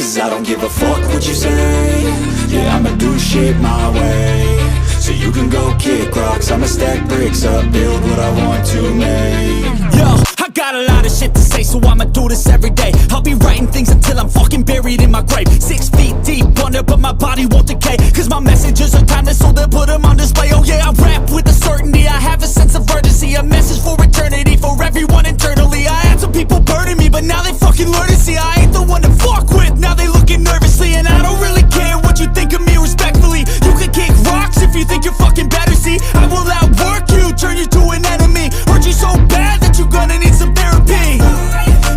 Cause I don't give a fuck what you say. Yeah, I'ma do shit my way. So you can go kick rocks, I'ma stack bricks up, build what I want to make. Yo, I got a lot of shit to say, so I'ma do this every day. I'll be writing things until I'm fucking buried in my grave. 6 feet deep under, but my body won't decay. Cause my messages are timeless, so they'll put them on display. Oh yeah, I rap with a certainty, I have a sense of urgency. A message for eternity, for everyone internally. I had some people burning me, but now they fucking learn to see I ain't the one to fuck with, now they looking nervously. And I don't really care what you think of me, respectfully. You can kick rocks if you think you're fucking better, see. I will outwork you, turn you to an enemy. Hurt you so bad that you're gonna need some therapy.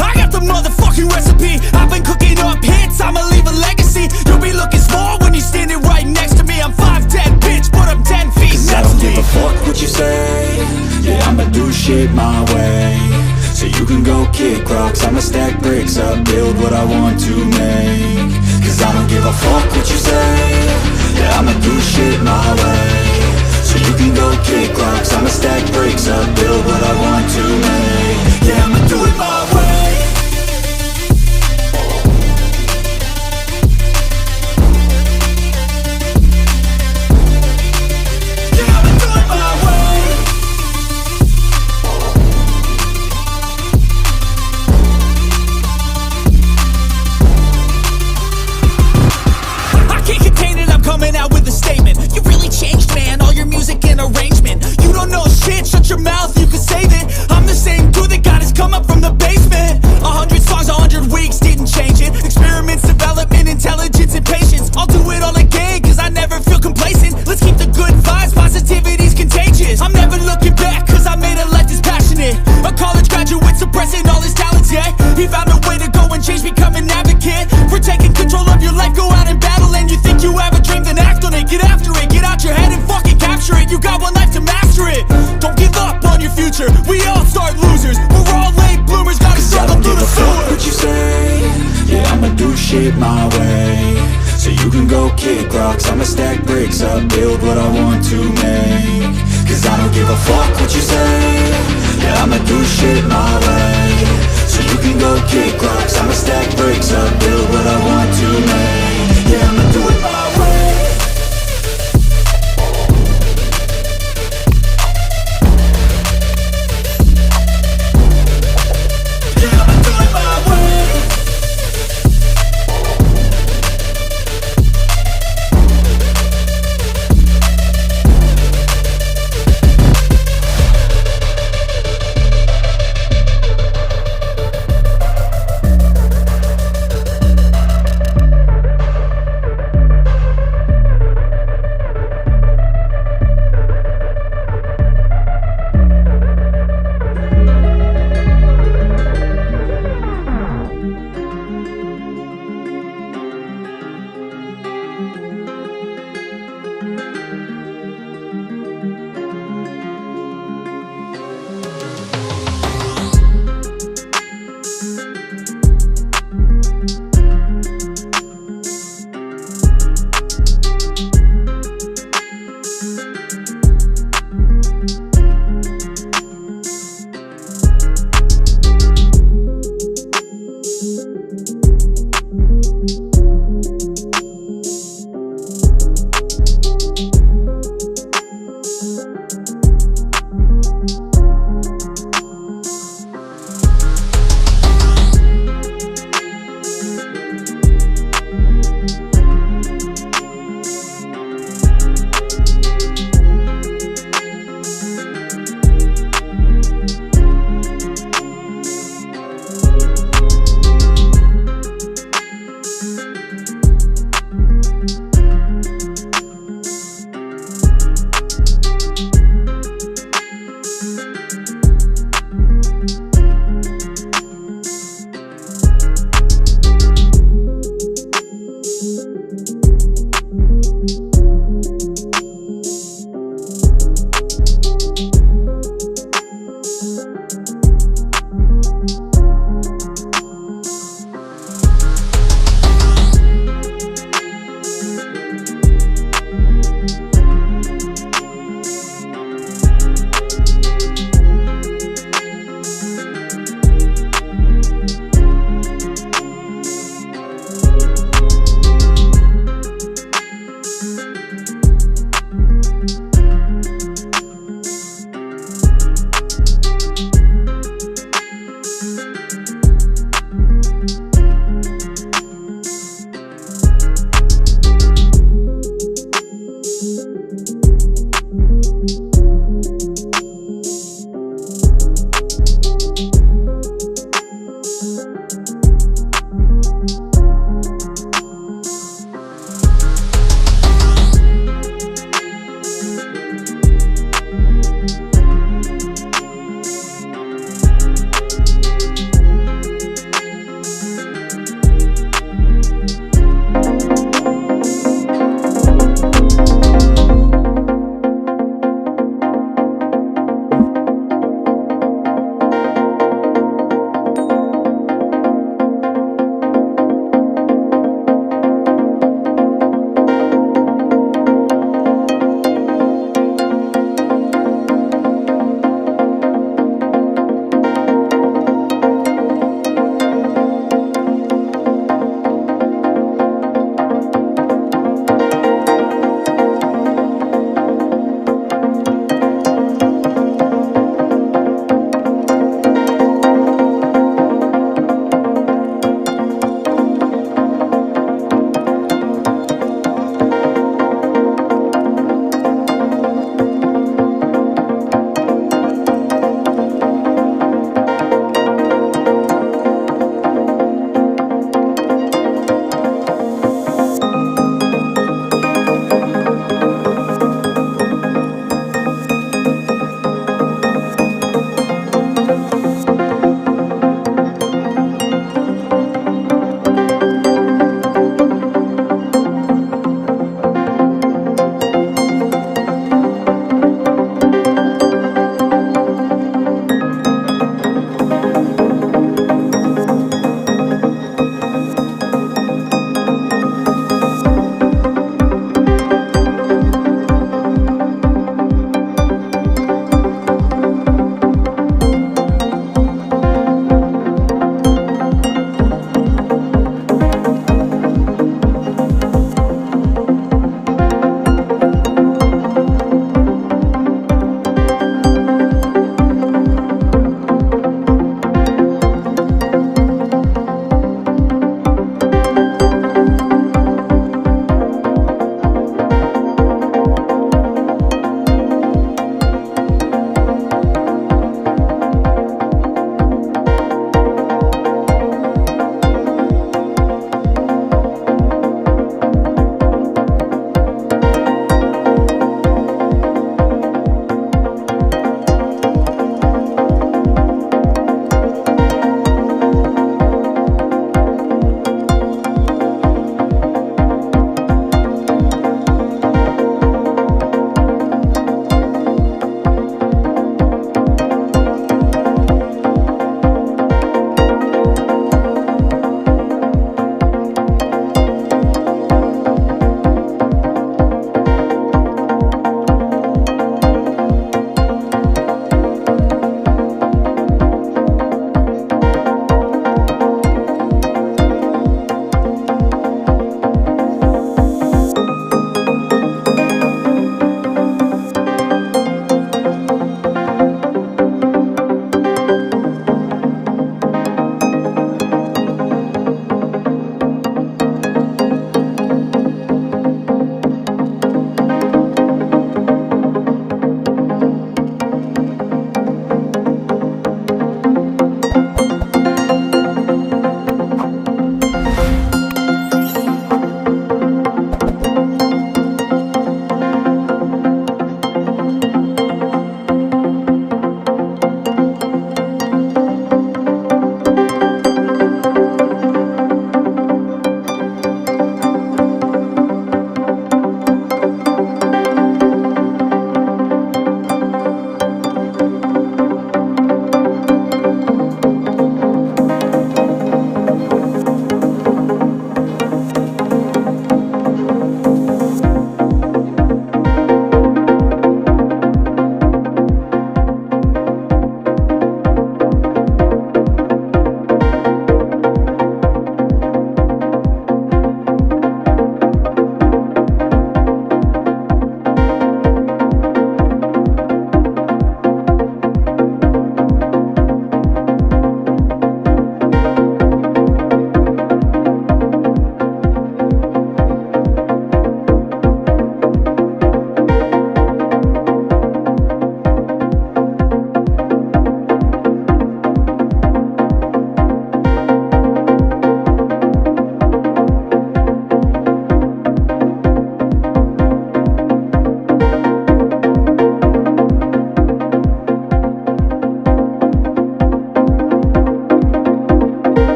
I got the motherfucking recipe, I've been cooking up hits, I'ma leave a legacy. You'll be looking small when you're standing right next to me. I'm 5'10", bitch, but I'm 10 feet. Cause I don't give a fuck what you say. Yeah, I'ma do shit my way. So you can go kick rocks, I'ma stack bricks up, build what I want to make. Cause I don't give a fuck what you say. Yeah, I'ma do shit my way. So you can go kick rocks, I'ma stack bricks up, build what I want to make. Yeah, I'ma do it my way. Coming out with a statement. You really changed, man, all your music and arrangement. You don't know shit, shut your mouth, you can save it. I'm the same dude that got his come up from the basement. 100 songs, 100 weeks, didn't change it. Experiments, development, intelligence, and patience. I'll do it all again, cause I never feel complacent. Let's keep the good vibes, positivity's contagious. I'm never looking back, cause I made a life that's passionate. A college graduate suppressing all his talents, yeah. He found a way to go and change, become an advocate. For taking control of your life, go out and battle. And you think you have a dream, then act on it. Get after it, get out your head and fucking capture it. You got one life to master it. Don't give up on your future, we all start losers. We're all late bloomers, gotta struggle through the sewer. I don't give a fuck what you say. Yeah, I'ma do shit my way. So you can go kick rocks, I'ma stack bricks up, build what I want to make. Cause I don't give a fuck what you say. Yeah, I'ma do shit my way. So you can go kick rocks, I'ma stack bricks up, build what I want to make. Yeah, I'ma do it my way.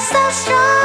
so strong.